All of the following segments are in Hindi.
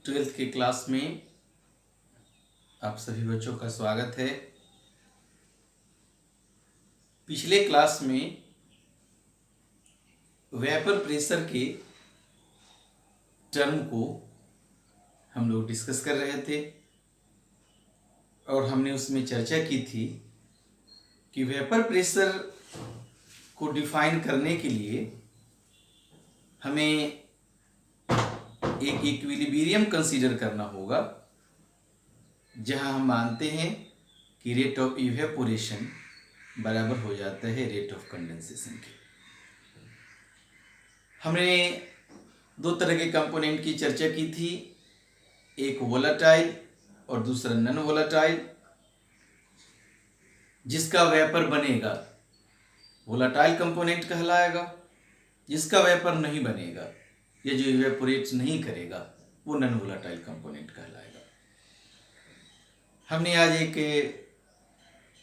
ट्वेल्थ के क्लास में आप सभी बच्चों का स्वागत है। पिछले क्लास में वेपर प्रेशर के टर्म को हम लोग डिस्कस कर रहे थे और हमने उसमें चर्चा की थी कि वेपर प्रेशर को डिफाइन करने के लिए हमें एक इक्विलिब्रियम कंसीडर करना होगा, जहां हम मानते हैं कि रेट ऑफ इवेपोरेशन बराबर हो जाता है रेट ऑफ कंडेंसेशन के। हमने दो तरह के कंपोनेंट की चर्चा की थी, एक वोलेटाइल और दूसरा नॉन वोलेटाइल। जिसका वेपर बनेगा वोलेटाइल कंपोनेंट कहलाएगा, जिसका वेपर नहीं बनेगा या जो इवेपोरेट नहीं करेगा वो नॉन वोलेटाइल कंपोनेंट कहलाएगा। हमने आज एक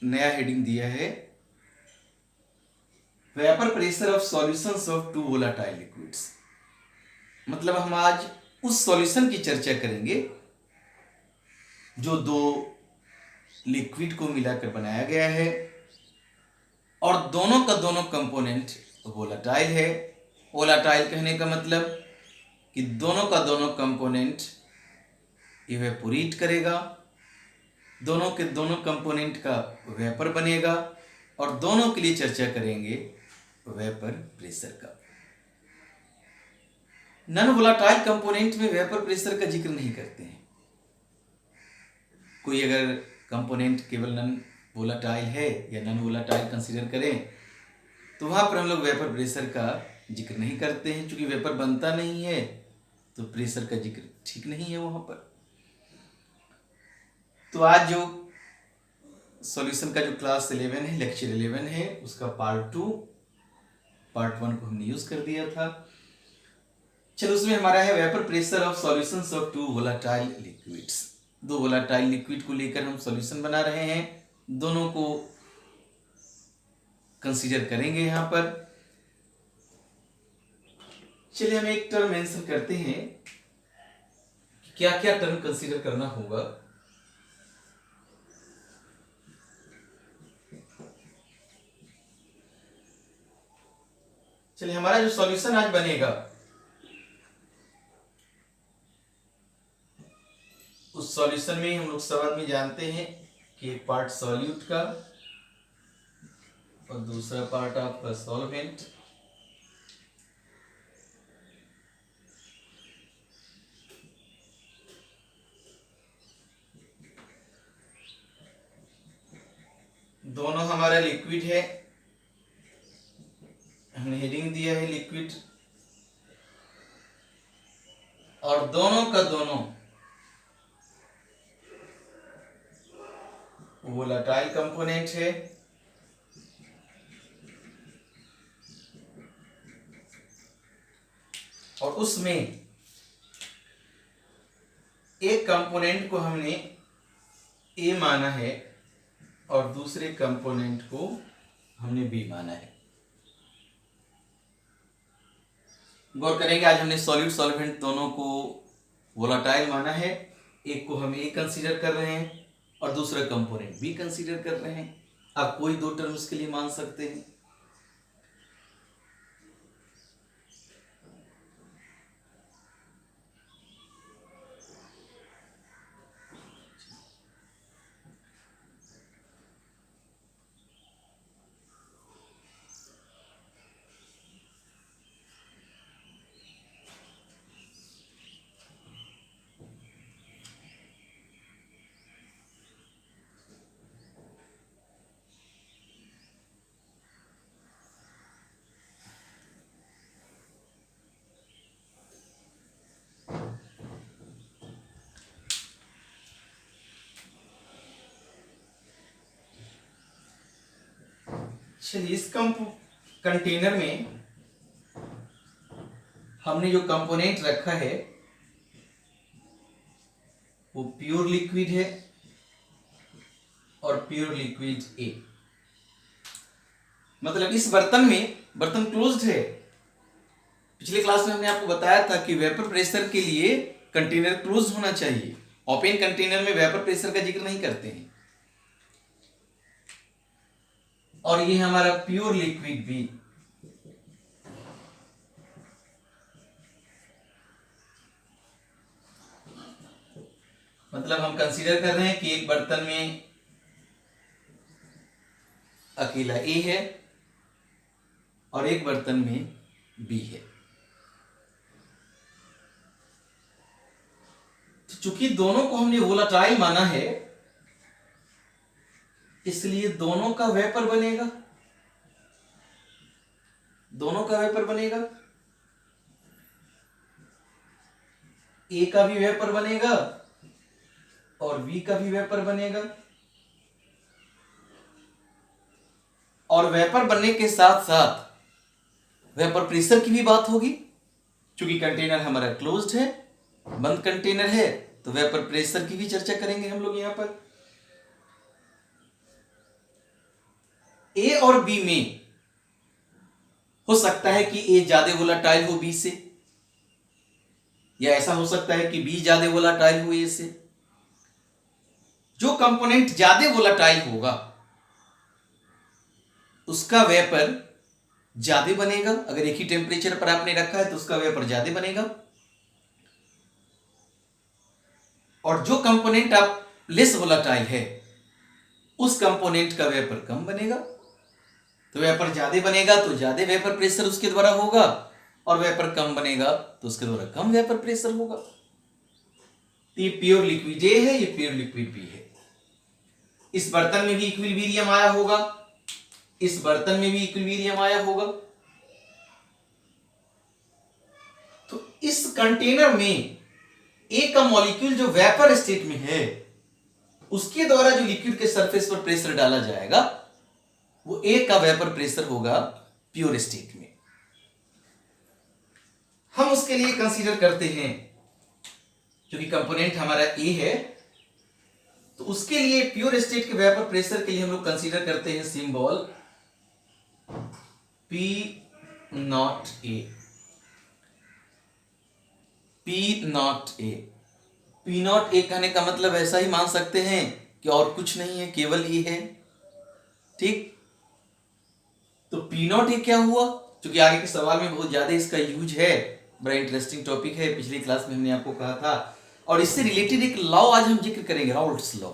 नया हेडिंग दिया है, vapour pressure of solutions of two volatile liquids. मतलब हम आज उस सॉल्यूशन की चर्चा करेंगे जो दो लिक्विड को मिलाकर बनाया गया है और दोनों का दोनों कंपोनेंट वोलेटाइल है। वोलेटाइल कहने का मतलब कि दोनों का दोनों कंपोनेंट इवेपोरेट करेगा, दोनों के दोनों कंपोनेंट का वेपर बनेगा और दोनों के लिए चर्चा करेंगे वेपर प्रेशर का। नॉन वोलेटाइल कंपोनेंट में वेपर प्रेशर का जिक्र नहीं करते हैं। कोई अगर कंपोनेंट केवल नॉन वोलेटाइल है या नॉन वोलेटाइल कंसीडर करें तो वहां पर हम लोग वेपर प्रेशर का जिक्र नहीं करते हैं, क्योंकि वेपर बनता नहीं है तो प्रेशर का जिक्र ठीक नहीं है वहां पर। तो आज जो सॉल्यूशन का जो क्लास 11 है, लेक्चर 11 है, उसका पार्ट 2 पार्ट 1 को हमने यूज कर दिया था। चलो, उसमें हमारा है vapour pressure of solutions of two volatile liquids. दो वोलेटाइल लिक्विड को लेकर हम सॉल्यूशन बना रहे हैं, दोनों को कंसीडर करेंगे यहां पर। चलिए हम एक टर्म मेंशन करते हैं, क्या क्या टर्म कंसीडर करना होगा। चलिए, हमारा जो सॉल्यूशन आज बनेगा उस सॉल्यूशन में हम लोग सब में जानते हैं कि एक पार्ट सॉल्यूट का और दूसरा पार्ट आपका सॉल्वेंट। दोनों हमारा लिक्विड है, हमने हेडिंग दिया है लिक्विड, और दोनों का दोनों वोलेटाइल कंपोनेंट है। और उसमें एक कंपोनेंट को हमने ए माना है और दूसरे कंपोनेंट को हमने बी माना है। गौर करेंगे, आज हमने सॉल्यूट सॉल्वेंट दोनों को वोलेटाइल माना है, एक को हम ए कंसीडर कर रहे हैं और दूसरा कंपोनेंट बी कंसीडर कर रहे हैं। आप कोई दो टर्म्स के लिए मान सकते हैं। चलिए, इस कंटेनर में हमने जो कंपोनेंट रखा है वो प्योर लिक्विड है और प्योर लिक्विड ए। मतलब इस बर्तन में, बर्तन क्लोज्ड है। पिछले क्लास में हमने आपको बताया था कि वेपर प्रेशर के लिए कंटेनर क्लोज होना चाहिए। ओपन कंटेनर में वेपर प्रेशर का जिक्र नहीं करते हैं। और ये हमारा प्योर लिक्विड भी, मतलब हम कंसीडर कर रहे हैं कि एक बर्तन में अकेला ए है और एक बर्तन में बी है। तो चूंकि दोनों को हमने वोलाटाइल माना है, इसलिए दोनों का वेपर बनेगा, दोनों का वेपर बनेगा। ए का भी वेपर बनेगा और बी का भी वेपर बनेगा। और वेपर बनने के साथ साथ वेपर प्रेशर की भी बात होगी। क्योंकि कंटेनर हमारा क्लोज्ड है, बंद कंटेनर है, तो वेपर प्रेशर की भी चर्चा करेंगे हम लोग यहां पर। ए और बी में हो सकता है कि ए ज्यादा वोलाटाइल हो बी से, या ऐसा हो सकता है कि बी ज्यादा वोलाटाइल हो ए से। जो कंपोनेंट ज्यादा वोलाटाइल होगा उसका वेपर ज्यादा बनेगा। अगर एक ही टेम्परेचर पर आपने रखा है तो उसका वेपर ज्यादा बनेगा। और जो कंपोनेंट आप लेस वोलाटाइल है उस कंपोनेंट का वेपर कम बनेगा। तो वेपर ज्यादा बनेगा तो ज्यादा वेपर प्रेशर उसके द्वारा होगा, और वेपर कम बनेगा तो उसके द्वारा कम वेपर प्रेशर होगा। तो ये प्योर लिक्विड ए है, ये प्योर लिक्विड बी है। इस बर्तन में भी इक्विलिब्रियम आया होगा, इस बर्तन में भी इक्विलिब्रियम आया होगा। तो इस कंटेनर में ए का मॉलिक्यूल जो वेपर स्टेट में है उसके द्वारा जो लिक्विड के सरफेस पर प्रेशर डाला जाएगा वो ए का वेपर प्रेशर होगा प्योर स्टेट में। हम उसके लिए कंसीडर करते हैं, क्योंकि कंपोनेंट हमारा ए है, तो उसके लिए प्योर स्टेट के वेपर प्रेशर के लिए हम लोग कंसीडर करते हैं symbol P naught A. P naught A, P naught ए कहने का मतलब ऐसा ही मान सकते हैं कि और कुछ नहीं है, केवल ए है। ठीक, तो पी नॉट ए क्या हुआ? क्योंकि आगे के सवाल में बहुत ज्यादा इसका यूज है, बड़ा इंटरेस्टिंग टॉपिक है, पिछली क्लास में हमने आपको कहा था। और इससे रिलेटेड एक लॉ आज हम जिक्र करेंगे, राउल्ट्स लॉ।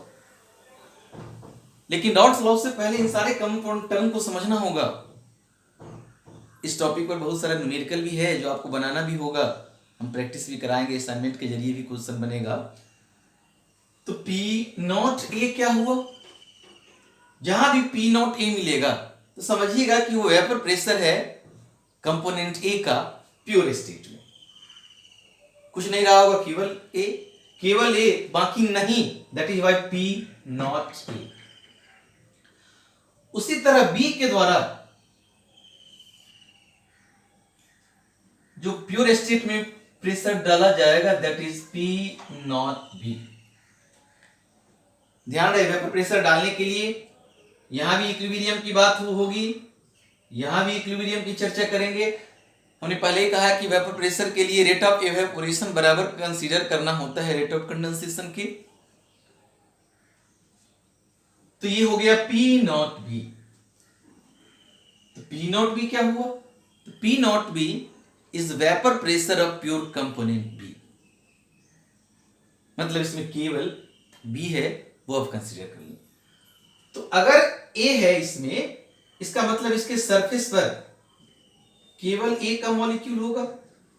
लेकिन राउल्ट्स लॉ से पहले इन सारे कंपाउंड टर्म को समझना होगा। इस टॉपिक पर बहुत सारा न्यूमेरिकल भी है जो आपको बनाना भी होगा, हम प्रैक्टिस भी कराएंगे, असाइनमेंट के जरिए भी क्वेश्चन बनेगा। तो पी नॉट ए क्या हुआ? जहां भी पी नॉट ए मिलेगा तो समझिएगा कि वो वेपर प्रेशर है कंपोनेंट ए का प्योर स्टेट में। कुछ नहीं रहा होगा, केवल ए, बाकी नहीं। That is why P naught A. उसी तरह बी के द्वारा जो प्योर स्टेट में प्रेशर डाला जाएगा that is P naught B. ध्यान रहे, वेपर प्रेशर डालने के लिए यहां भी इक्विलिब्रियम की बात होगी, यहां भी इक्विलिब्रियम की चर्चा करेंगे। हमने पहले ही कहा कि वेपर प्रेशर के लिए रेट ऑफ इवेपोरेशन बराबर कंसीडर करना होता है रेट ऑफ कंडेंसेशन के। तो ये हो गया पी नॉट बी। तो पी नॉट बी क्या हुआ? तो P naught B is vapour pressure of pure component B. मतलब इसमें केवल बी है, वो आप कंसीडर कर लें। तो अगर ए है इसमें, इसका मतलब इसके सरफेस पर केवल ए का मॉलिक्यूल होगा।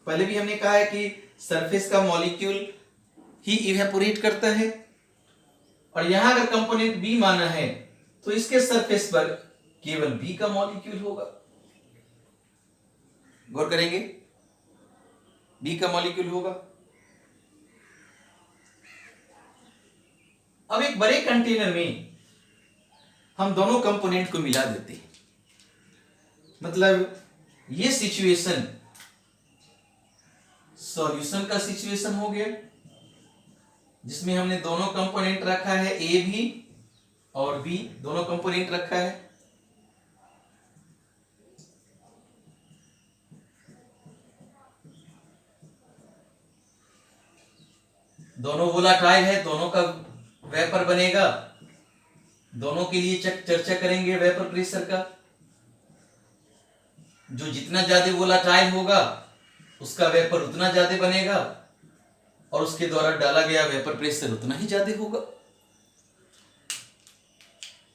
पहले भी हमने कहा है कि सरफेस का मॉलिक्यूल ही इवेपोरेट करता है। और यहां अगर कंपोनेंट बी माना है तो इसके सरफेस पर केवल बी का मॉलिक्यूल होगा। गौर करेंगे, बी का मॉलिक्यूल होगा। अब एक बड़े कंटेनर में हम दोनों कंपोनेंट को मिला देते हैं। मतलब ये सिचुएशन सॉल्यूशन का सिचुएशन हो गया, जिसमें हमने दोनों कंपोनेंट रखा है, ए भी और बी दोनों कंपोनेंट रखा है। दोनों वोलाटाइल है, दोनों का वेपर बनेगा, दोनों के लिए चर्चा करेंगे वेपर प्रेशर का। जो जितना ज्यादा वोलाटाइल होगा उसका वेपर उतना ज्यादा बनेगा और उसके द्वारा डाला गया वेपर प्रेशर उतना ही ज्यादा होगा।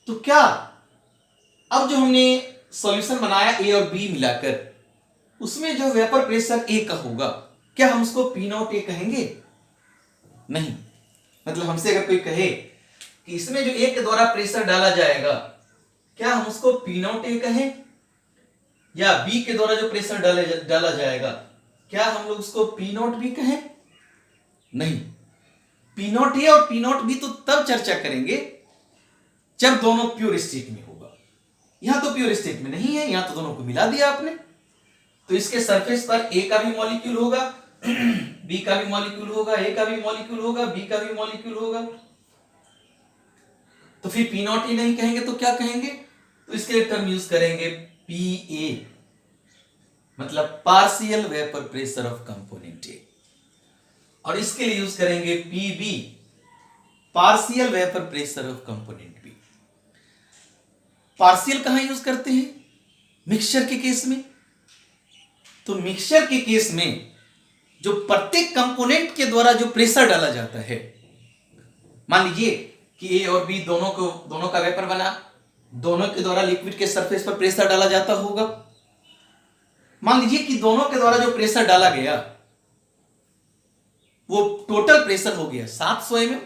तो क्या अब जो हमने सॉल्यूशन बनाया ए और बी मिलाकर, उसमें जो वेपर प्रेशर ए का होगा, क्या हम उसको पी नॉट ए कहेंगे? नहीं। मतलब हमसे अगर कोई कहे कि इसमें जो ए के द्वारा प्रेशर डाला जाएगा, क्या हम उसको पी नॉट ए कहें, या बी के द्वारा जो प्रेशर डाला जाएगा क्या हम लोग उसको पी नॉट बी कहें? नहीं। पी नॉट ए और पी नॉट बी तो तब चर्चा करेंगे जब दोनों प्योर स्टेट में होगा। यहां तो प्योर स्टेट में नहीं है, यहां तो दोनों को मिला दिया आपने, तो इसके सरफेस पर ए का भी मॉलिक्यूल होगा, बी का भी मॉलिक्यूल होगा, ए का भी मॉलिक्यूल होगा, बी का भी मॉलिक्यूल होगा। तो फिर पी नॉट ए नहीं कहेंगे तो क्या कहेंगे? तो इसके लिए टर्म यूज करेंगे पी ए, मतलब partial vapour pressure of component A, और इसके लिए यूज करेंगे P B, partial vapour pressure of component B. Partial कहां यूज करते हैं? मिक्सचर के केस में। तो मिक्सचर के केस में जो प्रत्येक कंपोनेंट के द्वारा जो प्रेशर डाला जाता है, मान लीजिए कि ए और बी दोनों का वेपर बना, दोनों के द्वारा लिक्विड के सरफेस पर प्रेशर डाला जाता होगा। मान लीजिए कि दोनों के द्वारा जो प्रेशर डाला गया वो टोटल प्रेशर हो गया 700 mm।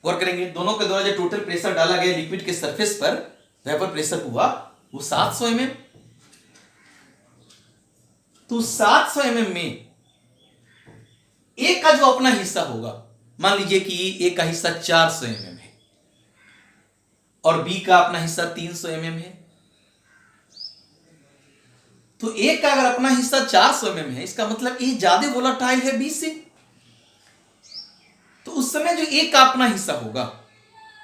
गौर करेंगे, दोनों के द्वारा जो टोटल प्रेशर डाला गया लिक्विड के सरफेस पर, वेपर प्रेशर हुआ वो 700 mm। तो 700 mm में ए का जो अपना हिस्सा होगा, मान लीजिए कि ए का हिस्सा 400 mm है और बी का अपना हिस्सा 300 mm है। तो ए का अगर अपना हिस्सा 400 mm है, इसका मतलब ए ज्यादा वोलाटाइल है बी से। तो उस समय जो ए का अपना हिस्सा होगा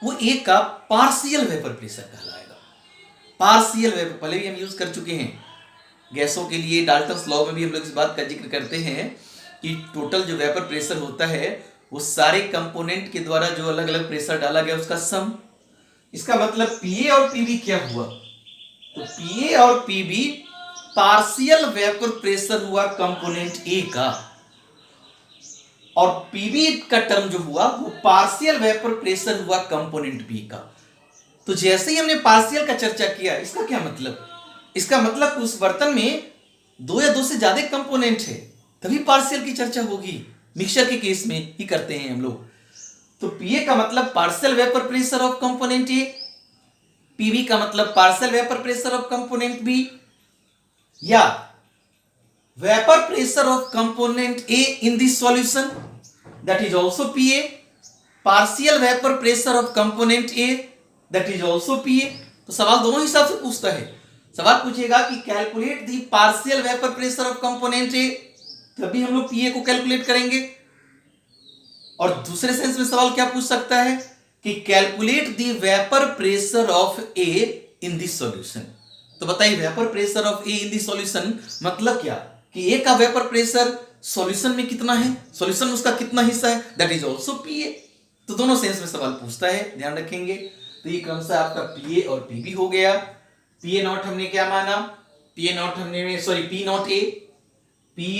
वो ए का पार्शियल वेपर प्रेशर कहलाएगा। पार्शियल वेपर पहले भी हम यूज कर चुके हैं गैसों के लिए, डाल्टन्स लॉ में भी हम लोग इस बात का जिक्र करते हैं कि टोटल जो वेपर प्रेशर होता है वो सारे कंपोनेंट के द्वारा जो अलग अलग प्रेशर डाला गया उसका सम। इसका मतलब पीए और पीबी क्या हुआ? तो पीए और पीबी पार्शियल वेपर प्रेशर हुआ कंपोनेंट ए का, और पीबी का टर्म जो हुआ वो पार्शियल वेपर प्रेशर हुआ कंपोनेंट बी का। तो जैसे ही हमने पार्शियल का चर्चा किया, इसका क्या मतलब? इसका मतलब उस बर्तन में 2 या 2 से ज्यादा कंपोनेंट है तभी पार्शियल की चर्चा होगी। मिक्सचर के केस में ही करते हैं हम लोग। तो पीए का मतलब partial vapour pressure of component A, PB का मतलब partial vapour pressure of component B, या vapor pressure of component A in this solution, that is also PA, partial vapor pressure of component A, that is also PA। तो सवाल दोनों हिसाब से पूछता है। सवाल पूछेगा कि calculate the partial vapour pressure of component ए, तभी हम लोग पीए को कैलकुलेट करेंगे। और दूसरे सेंस में सवाल क्या पूछ सकता है कि calculate the vapour pressure of A in this solution. तो बताइए vapour pressure of A in this solution मतलब क्या? कि ए का वेपर प्रेशर सॉल्यूशन में कितना है, सॉल्यूशन में उसका कितना हिस्सा है, दैट इज आल्सो पीए। तो दोनों सेंस में सवाल पूछता है, ध्यान रखेंगे। तो ये क्रमशः आपका पीए और पीबी हो गया। पीए नॉट हमने क्या माना? पी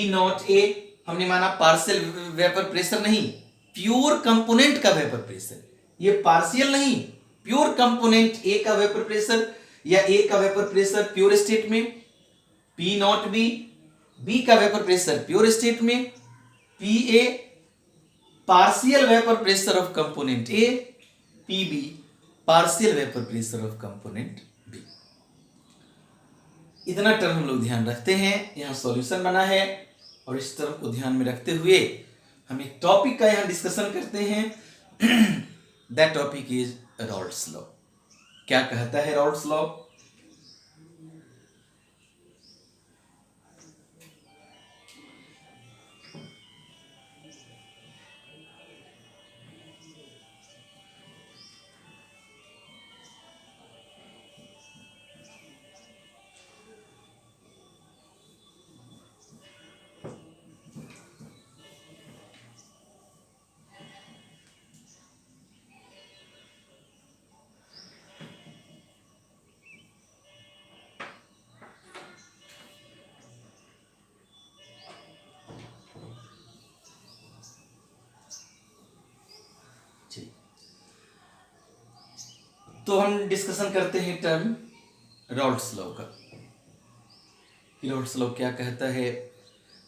नॉट ए हमने माना पार्शियल वेपर प्रेशर नहीं, प्योर कंपोनेंट का वेपर प्रेशर। ये पार्शियल नहीं, प्योर कंपोनेंट ए का वेपर प्रेशर, या ए का वेपर प्रेशर प्योर स्टेट में, पी नॉट बी का वेपर प्रेशर प्योर स्टेट में, P A partial vapour pressure of component A, P B partial vapour pressure of component B. इतना टर्म हम लोग ध्यान रखते हैं। यहां सॉल्यूशन बना है और इस टर्म को ध्यान में रखते हुए हम एक टॉपिक का यहां डिस्कशन करते हैं। That topic is Rawls law. क्या कहता है रॉल्ड्स लॉ? तो हम डिस्कशन करते हैं टर्म रॉल्ड्स लॉ का, कि रॉल्ड्स लॉ क्या कहता है।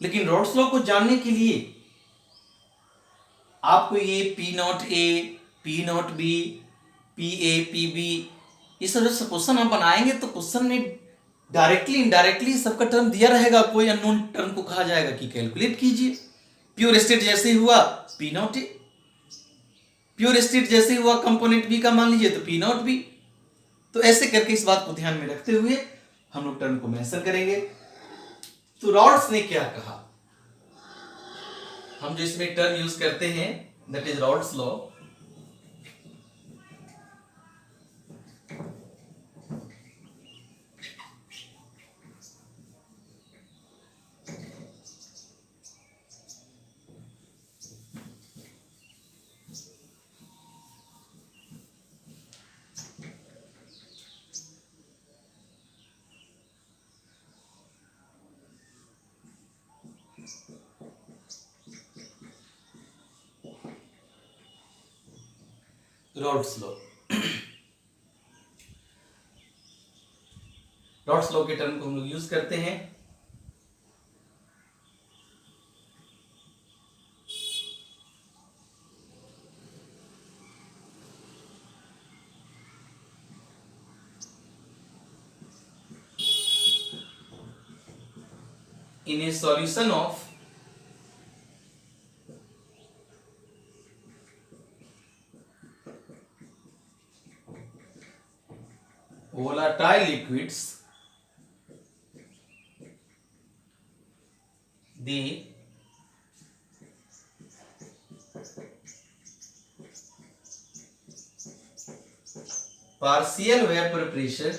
लेकिन रॉल्ड्स लॉ को जानने के लिए आपको ये P naught A, P naught B, P A, P B, ये सब जब क्वेश्चन हम बनाएंगे तो क्वेश्चन में डायरेक्टली इनडायरेक्टली सबका टर्म दिया रहेगा, कोई अननोन टर्म को कहा जाएगा कि कैलकुलेट कीजिए। प्योर स्टेट जैसे ही हुआ पी नॉट ए, प्योर स्टेट जैसे ही हुआ कंपोनेंट बी का मान लीजिए तो पी नॉट बी। तो ऐसे करके इस बात को ध्यान में रखते हुए हम लोग टर्म को मेंशन करेंगे। तो रॉल्ड्स ने क्या कहा, हम जो इसमें टर्म यूज करते हैं that is Rawls law. Rawls law, Rawls law के टर्म को हम लोग यूज करते हैं। in a solution of volatile liquids, the partial vapor pressure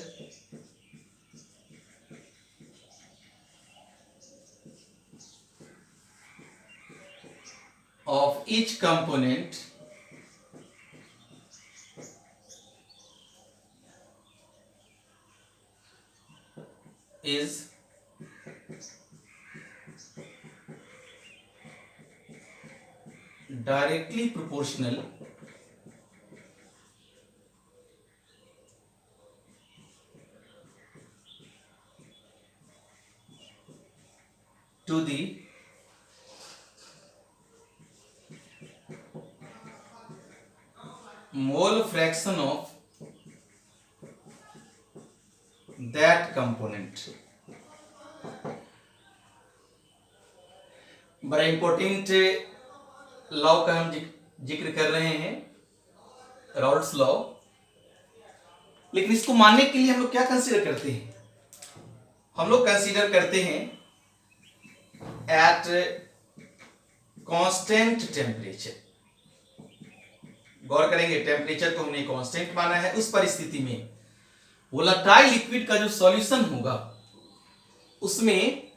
of each component is directly proportional to the mole fraction of that component। बड़ा इंपॉर्टेंट लॉ का हम जिक्र कर रहे हैं, रॉल्ड्स लॉ। लेकिन इसको मानने के लिए हम लोग क्या कंसीडर करते हैं, हम लोग कंसीडर करते हैं एट कांस्टेंट टेम्परेचर। गौर करेंगे, टेम्परेचर को हमने कांस्टेंट माना है। उस परिस्थिति में वोलेटाइल लिक्विड का जो सॉल्यूशन होगा उसमें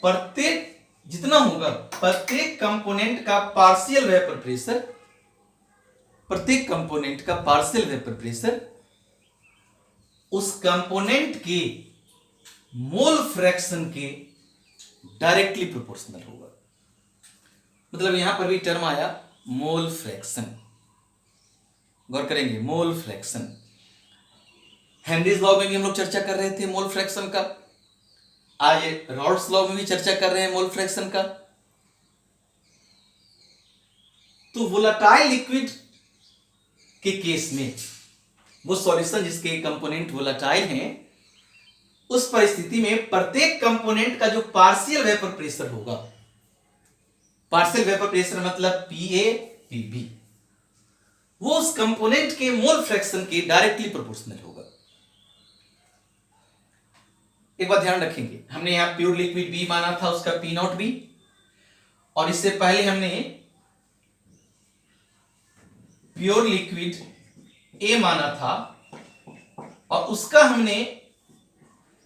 प्रत्येक जितना होगा प्रत्येक कंपोनेंट का पार्शियल वेपर प्रेशर, प्रत्येक कंपोनेंट का पार्शियल वेपर प्रेशर उस कंपोनेंट के मोल फ्रैक्शन के डायरेक्टली प्रोपोर्शनल होगा। मतलब यहां पर भी टर्म आया मोल फ्रैक्शन। गौर करेंगे, मोल फ्रैक्शन हेनरीज लॉ में भी हम लोग चर्चा कर रहे थे मोल फ्रैक्शन का, आज रॉल्ड्स लॉ में भी चर्चा कर रहे हैं मोल फ्रैक्शन का। तो वोलेटाइल लिक्विड के केस में वो सॉल्यूशन जिसके कंपोनेंट वोलेटाइल हैं, उस परिस्थिति में प्रत्येक कंपोनेंट का जो पार्शियल वेपर प्रेशर होगा, पार्शियल वेपर प्रेशर मतलब पीए पीबी, वो उस कंपोनेंट के मोल फ्रैक्शन के डायरेक्टली प्रोपोर्शनल होगा। एक बात ध्यान रखेंगे, हमने यहां प्योर लिक्विड बी माना था, उसका पी नॉट बी, और इससे पहले हमने प्योर लिक्विड ए माना था और उसका हमने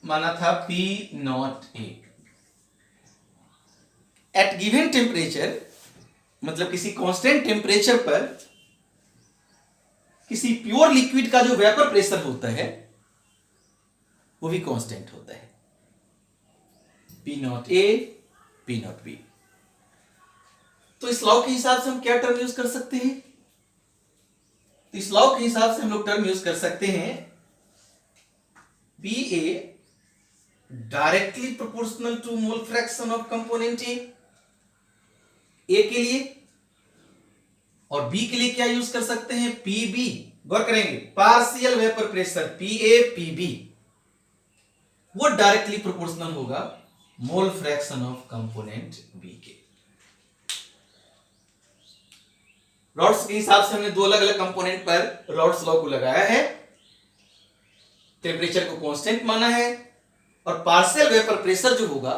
माना था P naught A. At given temperature मतलब किसी कांस्टेंट टेम्परेचर पर किसी प्योर लिक्विड का जो वेपर प्रेशर होता है वो भी कांस्टेंट होता है, P naught A P naught B. तो इस लॉ के हिसाब से हम क्या टर्म यूज कर सकते हैं, तो इस लॉ के हिसाब से हम लोग टर्म यूज कर सकते हैं P A directly proportional to mole fraction of component A के लिए, और बी के लिए क्या यूज कर सकते हैं पीबी। गौर करेंगे partial vapour pressure P A P B वो डायरेक्टली प्रोपोर्शनल होगा mole fraction of component B के। रॉड्स के हिसाब से हमने दो अलग अलग कंपोनेंट पर रॉड्स लॉ को लगाया है, टेम्परेचर को कांस्टेंट माना है, और पार्शियल वेपर प्रेशर जो होगा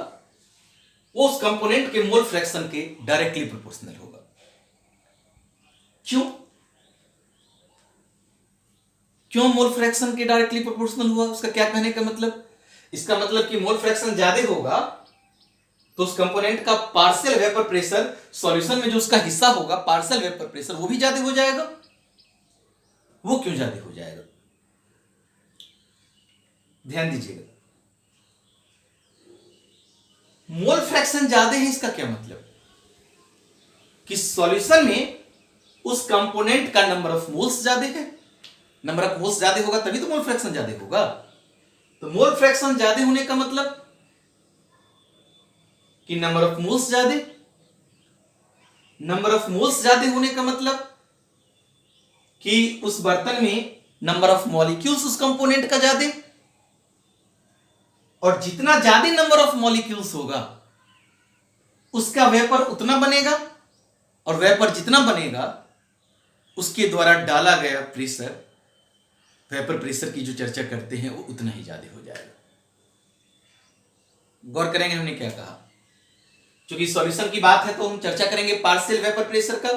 वो उस कंपोनेंट के मोल फ्रैक्शन के डायरेक्टली प्रोपोर्शनल होगा। क्यों मोल फ्रैक्शन के डायरेक्टली प्रोपोर्शनल हुआ? उसका क्या कहने का मतलब? इसका मतलब कि मोल फ्रैक्शन ज्यादा होगा तो उस कंपोनेंट का पार्शियल वेपर प्रेशर सॉल्यूशन में जो उसका हिस्सा होगा पार्शियल वेपर प्रेशर वो भी ज्यादा हो जाएगा। वो क्यों ज्यादा हो जाएगा? ध्यान दीजिएगा, मोल फ्रैक्शन ज्यादा है इसका क्या मतलब कि सॉल्यूशन में उस कंपोनेंट का नंबर ऑफ मोल्स ज्यादा है। नंबर ऑफ मोल्स ज्यादा होगा तभी तो मोल फ्रैक्शन ज्यादा होगा। तो मोल फ्रैक्शन ज्यादा होने का मतलब कि नंबर ऑफ मोल्स ज्यादा, नंबर ऑफ मोल्स ज्यादा होने का मतलब कि उस बर्तन में नंबर ऑफ मॉलिक्यूल्स उस कंपोनेंट का ज्यादा, और जितना ज्यादा नंबर ऑफ मॉलिक्यूल्स होगा उसका वेपर उतना बनेगा, और वेपर जितना बनेगा उसके द्वारा डाला गया प्रेशर, वेपर प्रेशर की जो चर्चा करते हैं वो उतना ही ज्यादा हो जाएगा। गौर करेंगे हमने क्या कहा, क्योंकि सॉल्यूशन की बात है तो हम चर्चा करेंगे पार्शियल वेपर प्रेशर का।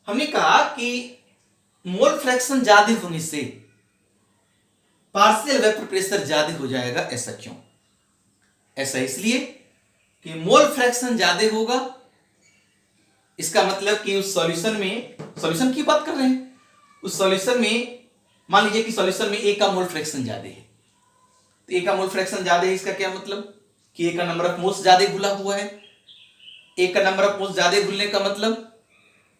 हमने कहा कि मोल फ्रैक्शन ज्यादा होने से पार्शियल वेपर प्रेशर ज्यादा हो जाएगा। ऐसा क्यों? ऐसा इसलिए कि मोल फ्रैक्शन ज्यादा होगा, इसका मतलब कि उस सॉल्यूशन में, सॉल्यूशन की बात कर रहे हैं, उस सॉल्यूशन में मान लीजिए कि सॉल्यूशन में ए का मोल फ्रैक्शन ज्यादा है, तो ए का मोल फ्रैक्शन ज्यादा है इसका क्या मतलब कि ए का नंबर ऑफ मोल्स ज्यादा घुला हुआ है। ए का नंबर ऑफ मोल्स ज्यादा घुलने का मतलब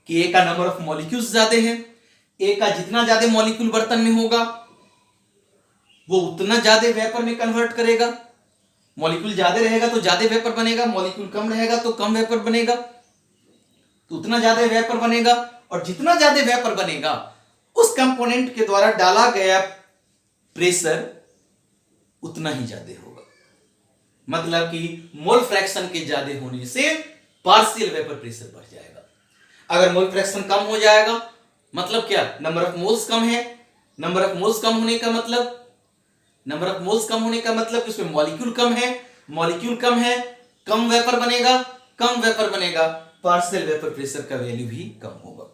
कि ए का नंबर ऑफ मॉलिक्यूल्स ज्यादा है। ए का जितना ज्यादा मॉलिक्यूल बर्तन में होगा वो उतना ज्यादा वेपर में कन्वर्ट करेगा। मॉलिक्यूल ज्यादा रहेगा तो ज्यादा वेपर बनेगा, मॉलिक्यूल कम रहेगा तो कम वेपर बनेगा, तो उतना ज्यादा वेपर बनेगा, और जितना ज्यादा वेपर बनेगा उस कंपोनेंट के द्वारा डाला गया प्रेशर उतना ही ज्यादा होगा। मतलब कि मोल फ्रैक्शन के ज्यादा होने से पार्शियल वेपर प्रेशर बढ़ जाएगा। अगर मोल फ्रैक्शन कम हो जाएगा मतलब क्या, नंबर ऑफ मोल्स कम है। नंबर ऑफ मोल्स कम होने का मतलब, नंबर ऑफ मोल्स कम होने का मतलब कि उसमें मॉलिक्यूल कम है, मॉलिक्यूल कम है, कम वेपर बनेगा, कम वेपर बनेगा, पार्शियल वेपर प्रेशर का वैल्यू भी कम होगा।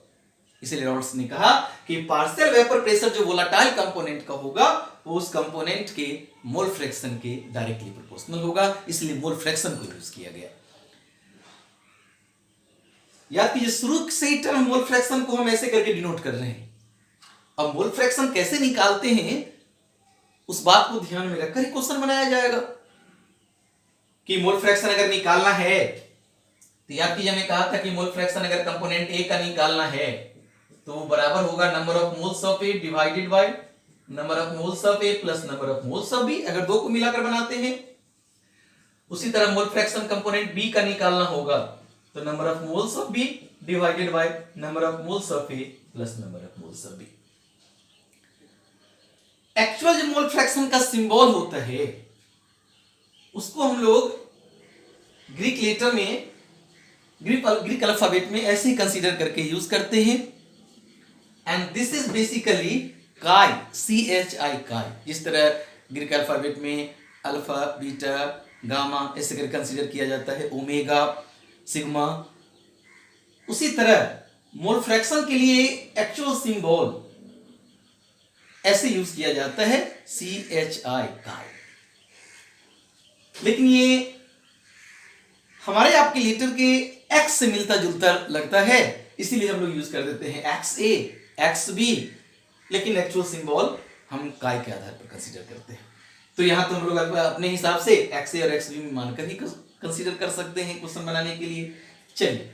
इसलिए रॉड्स ने कहा कि पार्शियल वेपर प्रेशर जो वोलेटाइल कंपोनेंट का होगा वो उस कंपोनेंट के मोल फ्रैक्शन के डायरेक्टली प्रोपोर्शनल होगा, इसलिए मोल फ्रैक्शन को यूज किया गया। याद कीजिए शुरू से ही टर्म मोल फ्रैक्शन को हम ऐसे करके डिनोट कर रहे हैं। अब मोल फ्रैक्शन कैसे निकालते हैं उस बात को ध्यान में रखकर ही क्वेश्चन बनाया जाएगा कि मोल फ्रैक्शन अगर निकालना है तो याद कीजिए हमने कहा था कि मोल फ्रैक्शन अगर कंपोनेंट ए का निकालना है तो वो बराबर होगा number of moles of A divided by number of moles of A plus number of moles of B, अगर दो को मिलाकर बनाते हैं। उसी तरह मोल फ्रैक्शन कंपोनेंट बी का निकालना होगा तो number of moles of B divided by number of moles of A plus number of moles of B. Actual जो मोल फ्रैक्शन का सिंबल होता है उसको हम लोग ग्रीक लेटर में, ग्रीक अल्फाबेट में ऐसे ही कंसीडर करके यूज करते हैं। एंड दिस इज बेसिकली काई, CHI काई। जिस तरह ग्रीक अल्फाबेट में अल्फा, बीटा, गामा ऐसे करके कंसीडर किया जाता है, ओमेगा, सिग्मा, उसी तरह मोल फ्रैक्शन के लिए एक्चुअल सिंबल ऐसे यूज किया जाता है CHI काई। लेकिन ये हमारे आपके लेटर के एक्स से मिलता जुलता लगता है, इसीलिए हम लोग यूज कर देते हैं XA, XB, लेकिन एक्चुअल सिंबल हम काय के आधार पर कंसीडर करते हैं। तो यहां तो हम लोग अपने हिसाब से XA और XB में मानकर ही कंसीडर कर सकते हैं क्वेश्चन बनाने के लिए। चलिए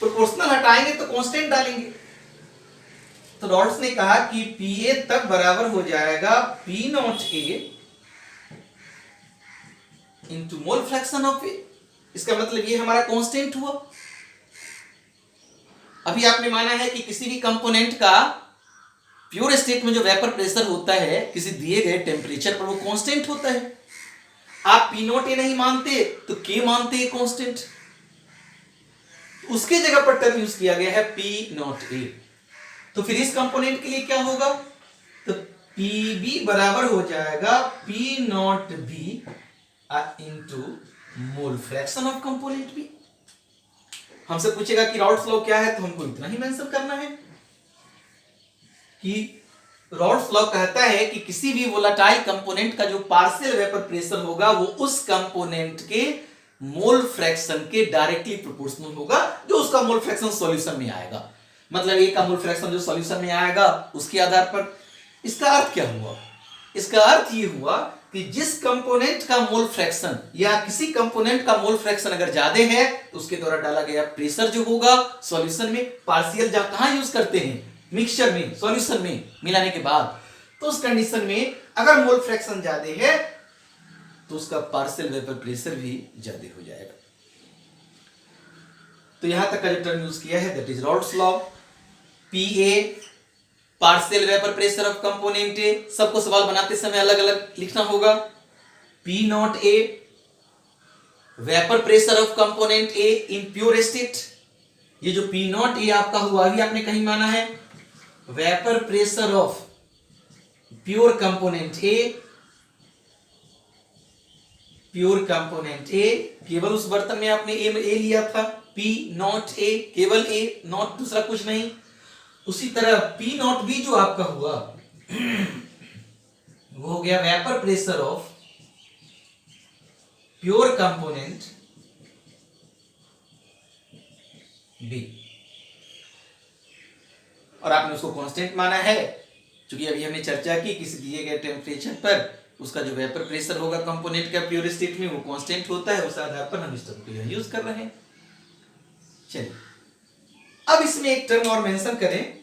प्रोपोर्शनल हटाएंगे तो कांस्टेंट डालेंगे। तो रॉल्स ने कहा कि पीए तब बराबर हो जाएगा P naught A into mole fraction of A. इसका मतलब ये हमारा कांस्टेंट हुआ। अभी आपने माना है कि किसी भी कंपोनेंट का प्योर स्टेट में जो वेपर प्रेशर होता है किसी दिए गए टेम्परेचर पर वो कांस्टेंट होता है। आप पी नॉट ए नहीं मानते तो के मानते हैं कांस्टेंट, उसके जगह पर टर्म यूज किया गया है पी नॉट ए। तो फिर इस कंपोनेंट के लिए क्या होगा, तो पीबी बराबर हो जाएगा P naught B into mole fraction of component B. हमसे पूछेगा कि रॉल्स लॉ क्या है, तो हमको इतना ही मेंशन करना है कि रॉल्स लॉ कहता है कि किसी भी वोलेटाइल कंपोनेंट का जो पार्शियल वेपर प्रेशर होगा वो उस कंपोनेंट के मोल फ्रैक्शन के डायरेक्टली प्रोपोर्शनल होगा जो उसका मोल फ्रैक्शन सॉल्यूशन में आएगा। मतलब ए का मोल फ्रैक्शन जो सॉल्यूशन में आएगा उसके आधार पर। इसका अर्थ क्या हुआ, इसका अर्थ ये हुआ कि जिस कंपोनेंट का मोल फ्रैक्शन या किसी कंपोनेंट का मोल फ्रैक्शन अगर ज्यादा है तो उसके द्वारा डाला गया प्रेशर जो होगा सॉल्यूशन में, पार्शियल कहां यूज करते हैं, मिक्सचर में, सॉल्यूशन में मिलाने के बाद, तो उस कंडीशन में अगर मोल फ्रैक्शन ज्यादा है तो उसका पार्शियल वेपर प्रेशर भी ज्यादा हो जाएगा। तो यहां तक का जो टर्म यूज किया है that is Rawls law. PA partial vapour pressure of component ए, सबको सवाल बनाते समय अलग अलग लिखना होगा। P naught A vapour pressure of component A in pure state. ये जो पी नॉट ए आपका हुआ अभी आपने कहीं माना है vapour pressure of pure component A, pure component ए, केवल उस बर्तन में आपने ए लिया था, पी नॉट ए केवल ए, नॉट दूसरा कुछ नहीं। उसी तरह पी नॉट बी जो आपका हुआ वो हो गया vapour pressure of pure component B, और आपने उसको कांस्टेंट माना है क्योंकि अभी हमने चर्चा की किसी दिए गए टेम्परेचर पर उसका जो वेपर प्रेशर होगा कंपोनेंट का प्योर स्टेट में वो कांस्टेंट होता है। उस आधार पर हम इस टर्म को यूज कर रहे हैं। चलिए अब इसमें एक टर्म और मेंशन करें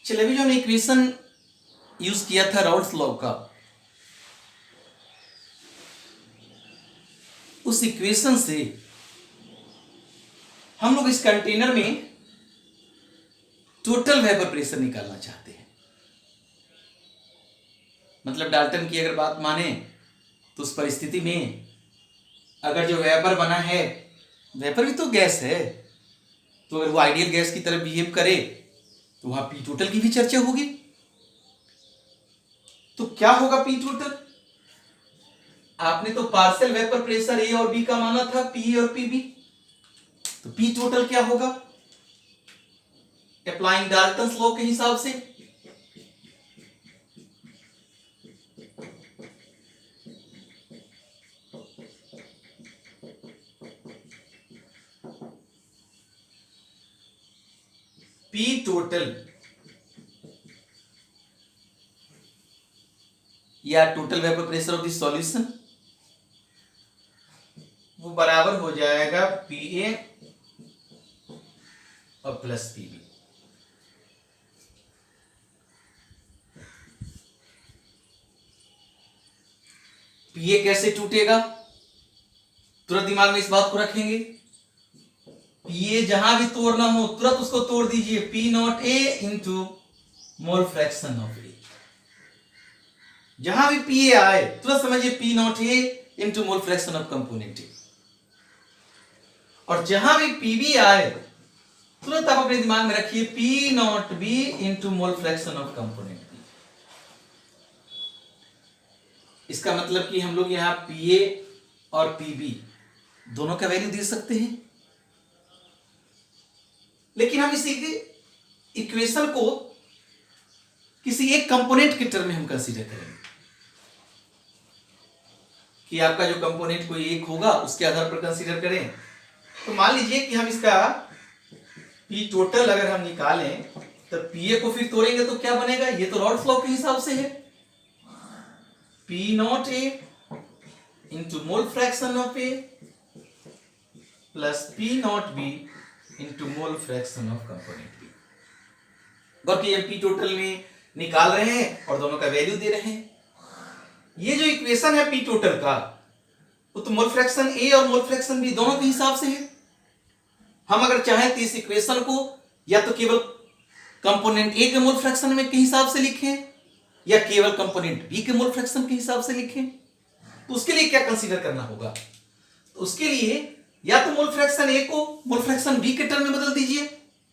चलिए अभी जो हमने इक्वेशन यूज किया था रॉल्स लॉ का, उस इक्वेशन से हम लोग इस कंटेनर में टोटल वेपर प्रेशर निकालना चाहते हैं। मतलब डाल्टन की अगर बात माने तो उस परिस्थिति में अगर जो वेपर बना है, वेपर भी तो गैस है, तो अगर वो आइडियल गैस की तरह बिहेव करे तो वहां पी टोटल की भी चर्चा होगी। तो क्या होगा पी टोटल, आपने तो पार्शियल वेपर प्रेशर ए और बी का माना था, पी और पी बी, तो पी टोटल क्या होगा अप्लाइंग डाल्टन्स लॉ के हिसाब से, पी टोटल या total vapour pressure of the solution वो बराबर हो जाएगा पी ए और plus P B. P A कैसे टूटेगा, तुरंत दिमाग में इस बात को रखेंगे। पीए जहां भी तोड़ना हो तुरंत उसको तोड़ दीजिए, P naught A into mole fraction of A. जहां भी पीए आए तुरंत समझिए P naught A into mole fraction of component A, और जहां भी पीबी आए तुरंत आप अपने दिमाग में रखिए P naught B into mole fraction of component B. इसका मतलब कि हम लोग यहां पी ए और पी बी दोनों का वैल्यू दे सकते हैं, लेकिन हम इसी इक्वेशन को किसी एक कंपोनेंट के टर्म में हम कंसीडर करेंगे कि आपका जो कंपोनेंट कोई एक होगा उसके आधार पर कंसीडर करें। तो मान लीजिए कि हम इसका पी टोटल अगर हम निकालें तो पी ए को फिर तोड़ेंगे तो क्या बनेगा, ये तो रॉल्स लॉ के हिसाब से है, P naught A into mole fraction of A plus P naught B into mole fraction of component B. बाकी हम पी टोटल में निकाल रहे हैं और दोनों का वैल्यू दे रहे हैं। ये जो इक्वेशन है पी टोटल का वो तो मोल फ्रैक्शन ए और मोल फ्रैक्शन बी दोनों के हिसाब से है। हम अगर चाहें तो इस इक्वेशन को या तो केवल कंपोनेंट ए के मोल फ्रैक्शन में के हिसाब से लिखें या केवल कंपोनेंट बी के मोल फ्रैक्शन के हिसाब से लिखें। तो उसके लिए क्या कंसीडर करना होगा, तो उसके लिए या तो मोल फ्रैक्शन ए को मोल फ्रैक्शन बी के टर्म में बदल दीजिए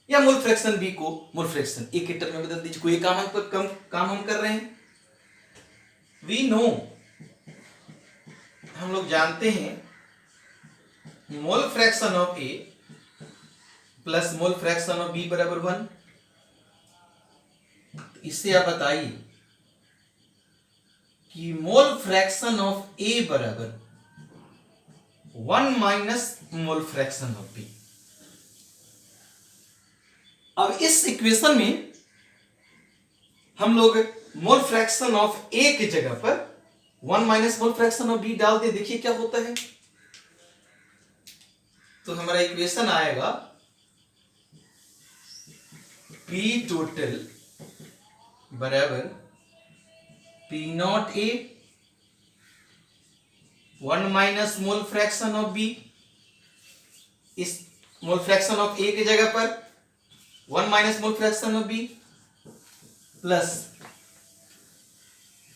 या मोल फ्रैक्शन बी को मोल फ्रैक्शन ए के टर्म में बदल दीजिए। कोई काम हम कर रहे हैं। वी नो, हम लोग जानते हैं mole fraction of A plus mole fraction of B बराबर 1। इससे आप बताइए कि मोल फ्रैक्शन ऑफ ए बराबर 1 minus mole fraction of B. अब इस इक्वेशन में हम लोग मोल फ्रैक्शन ऑफ ए की जगह पर 1 minus mole fraction of B डाल दे, देखिए क्या होता है। तो हमारा इक्वेशन आएगा पी टोटल बराबर P naught A 1 minus mole fraction of B. इस मोल फ्रैक्शन ऑफ ए की जगह पर 1 minus mole fraction of B plus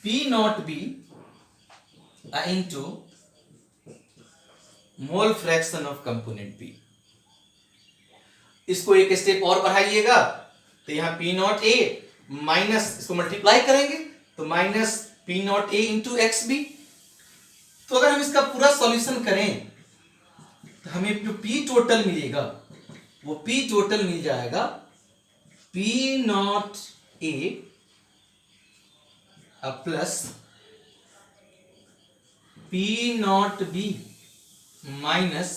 P naught B into mole fraction of component B. इसको एक स्टेप और बढ़ाइएगा तो यहां पी नॉट ए माइनस, इसको मल्टीप्लाई करेंगे तो minus P naught A into X B. तो अगर हम इसका पूरा सॉल्यूशन करें तो हमें जो पी टोटल मिलेगा वो पी टोटल मिल जाएगा P naught A plus P naught B minus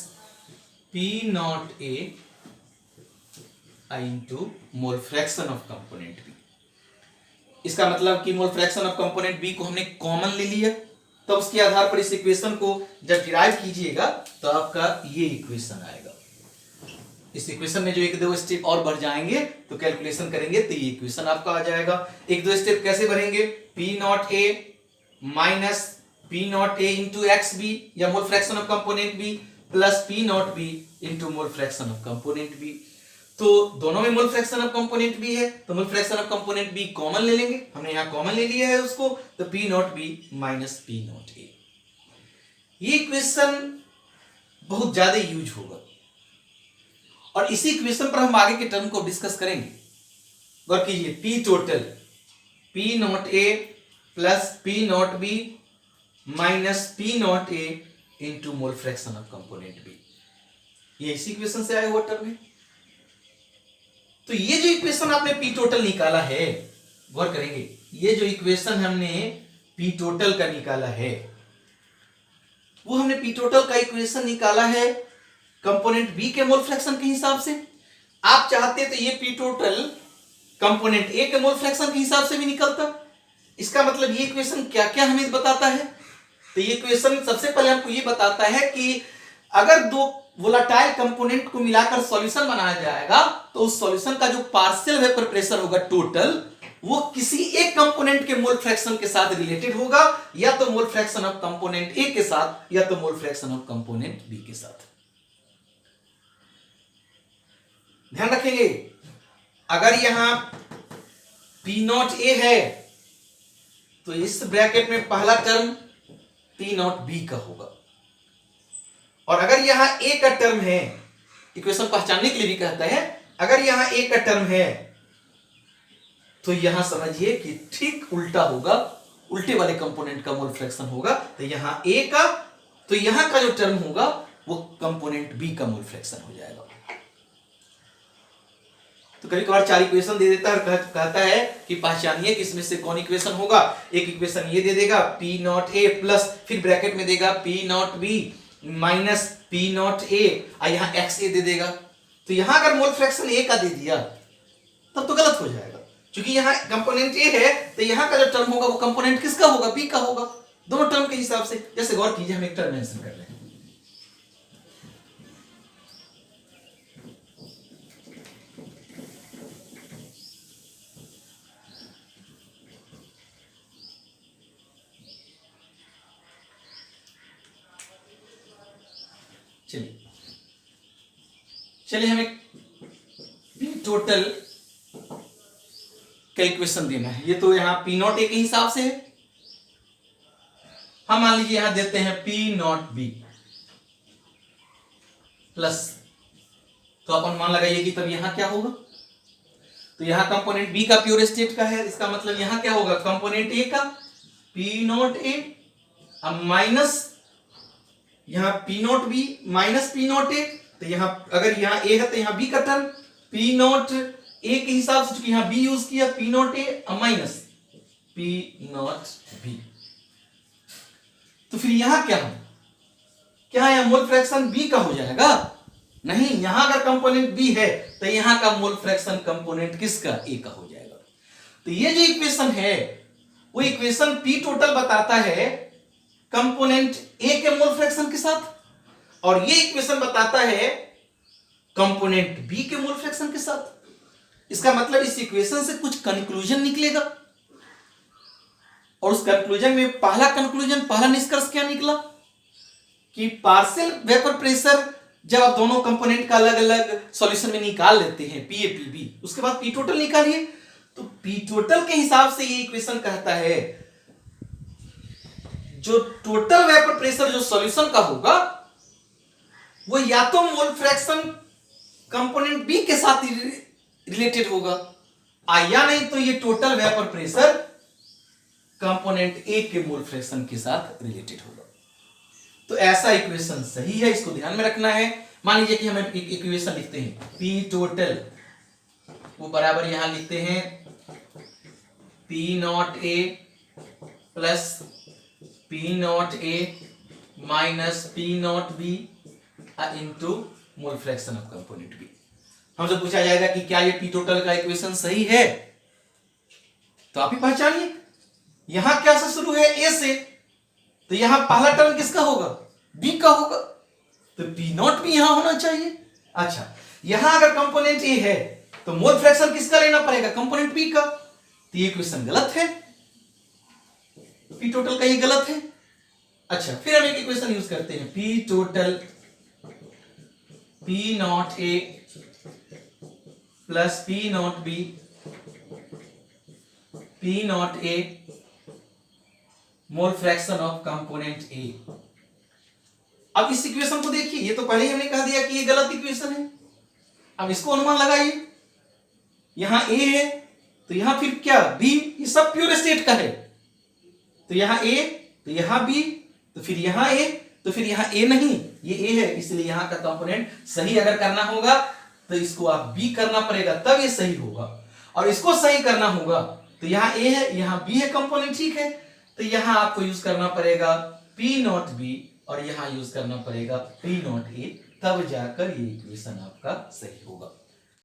P naught A into mole fraction of component B. इसका मतलब कि mole fraction of component B को हमने कॉमन ले लिया, तो उसके आधार पर इस इक्वेशन को जब डिराइव कीजिएगा तो आपका ये इक्वेशन आएगा। इस इक्वेशन में जो एक दो स्टेप और बढ़ जाएंगे तो कैलकुलेशन करेंगे तो ये इक्वेशन आपका आ जाएगा। एक दो स्टेप कैसे बढ़ेंगे, P naught A minus P naught A into X B या mole fraction of component B plus P naught B into mole fraction of component B. तो दोनों में mole fraction of component B है तो mole fraction of component B common ले लेंगे, हमने यहां कॉमन ले लिया है उसको, तो P naught B minus P naught ए। ये इक्वेशन बहुत ज्यादा यूज होगा और इसी इक्वेशन पर हम आगे के टर्म को डिस्कस करेंगे। गौर कीजिए, P total P naught A plus P naught B minus P naught A into mole fraction of component B, ये इसी इक्वेशन से आया हुआ टर्म है। तो ये जो इक्वेशन आपने पी टोटल निकाला है, गौर करेंगे, ये जो इक्वेशन हमने पी टोटल का निकाला है वो हमने पी टोटल का इक्वेशन निकाला है कंपोनेंट बी के मोल फ्रैक्शन के हिसाब से। आप चाहते तो ये पी टोटल कंपोनेंट ए के मोल फ्रैक्शन के हिसाब से भी निकलता। इसका मतलब ये इक्वेशन क्या क्या हमें बताता है, तो ये इक्वेशन सबसे पहले हमको ये बताता है कि अगर दो वोलेटाइल कंपोनेंट को मिलाकर सॉल्यूशन बनाया जाएगा तो उस सॉल्यूशन का जो पार्शियल वेपर प्रेशर होगा टोटल, वो किसी एक कंपोनेंट के मोल फ्रैक्शन के साथ रिलेटेड होगा, या तो mole fraction of component A के साथ या तो mole fraction of component B के साथ। ध्यान रखेंगे, अगर यहां पी नॉट ए है तो इस ब्रैकेट में पहला टर्म पी नॉट बी का होगा, और अगर यहां ए का टर्म है, इक्वेशन पहचानने के लिए भी कहता है अगर यहां ए का टर्म है तो यहां समझिए कि ठीक उल्टा होगा, उल्टे वाले कंपोनेंट का मोल फ्रैक्शन होगा। तो यहां ए का, तो यहां का जो टर्म होगा वो कंपोनेंट बी का मोल फ्रैक्शन हो जाएगा। तो कभी कभार 4 इक्वेशन दे देता है और कहता है कि पहचानिए कि इसमें से कौन इक्वेशन होगा। एक इक्वेशन ये दे देगा P नॉट ए प्लस, फिर ब्रैकेट में देगा P not B minus P not a, और यहां एक्स ए दे देगा। तो यहां अगर मोल फ्रैक्शन ए का दे दिया तब तो गलत हो जाएगा, क्योंकि यहां कंपोनेंट ए है तो यहां का जो टर्म होगा वो कंपोनेंट किसका होगा, बी का होगा। दोनों टर्म के हिसाब से, जैसे गौर कीजिए हम एक टर्म मेंशन कर रहे हैं, चलिए हमें पी टोटल का इक्वेशन देना है। ये तो यहां पी नॉट ए के हिसाब से है। हम मान लीजिए यहां देते हैं पी नॉट बी प्लस, तो आप अनुमान लगाइए कि तब यहां क्या होगा। तो यहां कंपोनेंट बी का प्योर स्टेट का है, इसका मतलब यहां क्या होगा, कंपोनेंट ए का पी नॉट ए अब माइनस यहां P naught B minus P naught ए। तो यहां अगर यहां ए है तो यहां बी का टर्म पी नॉट ए के हिसाब से, चूंकि यहां बी यूज किया, P naught A minus P naught B. तो फिर यहां क्या है, क्या यहां मोल फ्रैक्शन बी का हो जाएगा? नहीं, यहां अगर कंपोनेंट बी है तो यहां का मोल फ्रैक्शन कंपोनेंट किसका, ए का हो जाएगा। तो ये जो इक्वेशन है वो इक्वेशन पी टोटल बताता है कंपोनेंट ए के मोल फ्रैक्शन के साथ, और ये इक्वेशन बताता है कंपोनेंट बी के मोल फ्रैक्शन के साथ। इसका मतलब इस इक्वेशन से कुछ कंक्लूजन निकलेगा, और उस कंक्लूजन में पहला निष्कर्ष क्या निकला कि पार्शियल वेपर प्रेशर जब आप दोनों कंपोनेंट का अलग अलग सॉल्यूशन में निकाल लेते हैं पी ए पी बी, उसके बाद पी टोटल निकालिए। तो पी टोटल के हिसाब से ये इक्वेशन कहता है जो टोटल वेपर प्रेशर जो सॉल्यूशन का होगा वो या तो मोल फ्रैक्शन कंपोनेंट बी के साथ रिलेटेड होगा, या नहीं तो ये total vapour pressure component A के मोल फ्रैक्शन के साथ रिलेटेड होगा। तो ऐसा इक्वेशन सही है, इसको ध्यान में रखना है। मान लीजिए कि हम एक इक्वेशन लिखते हैं पी टोटल, वो बराबर यहां लिखते हैं P naught A plus P naught A minus P naught B into mole fraction of component B. हमसे पूछा जाएगा कि क्या ये पी टोटल का इक्वेशन सही है, तो आप ही पहचानिए। यहां क्या से शुरू है, ए से, तो यहां पहला टर्म किसका होगा, बी का होगा, तो पी नॉट भी यहां होना चाहिए। अच्छा, यहां अगर कंपोनेंट ए है तो मोल फ्रैक्शन किसका लेना पड़ेगा, कंपोनेंट बी का। तो ये इक्वेशन गलत है, पी टोटल का ये गलत है। अच्छा, फिर हम एक इक्वेशन यूज करते हैं P total P naught A plus P naught B P naught A mole fraction of component ए। अब इस इक्वेशन को देखिए, ये तो पहले ही हमने कह दिया कि ये गलत इक्वेशन है। अब इसको अनुमान लगाइए, यहां ए है तो यहां फिर क्या, बी, ये सब प्योर स्टेट का है। तो यहां ए तो यहां बी, तो फिर यहां ए, तो फिर यहां ए नहीं, ये ए है, इसलिए यहां का कंपोनेंट सही अगर करना होगा तो इसको आप बी करना पड़ेगा, तब ये सही होगा। और इसको सही करना होगा तो यहां ए है, यहां बी है, कंपोनेंट ठीक है, तो यहां आपको यूज करना पड़ेगा पी नॉट बी और यहां यूज करना पड़ेगा पी नॉट ए, तब जाकर ये इक्वेशन आपका सही होगा।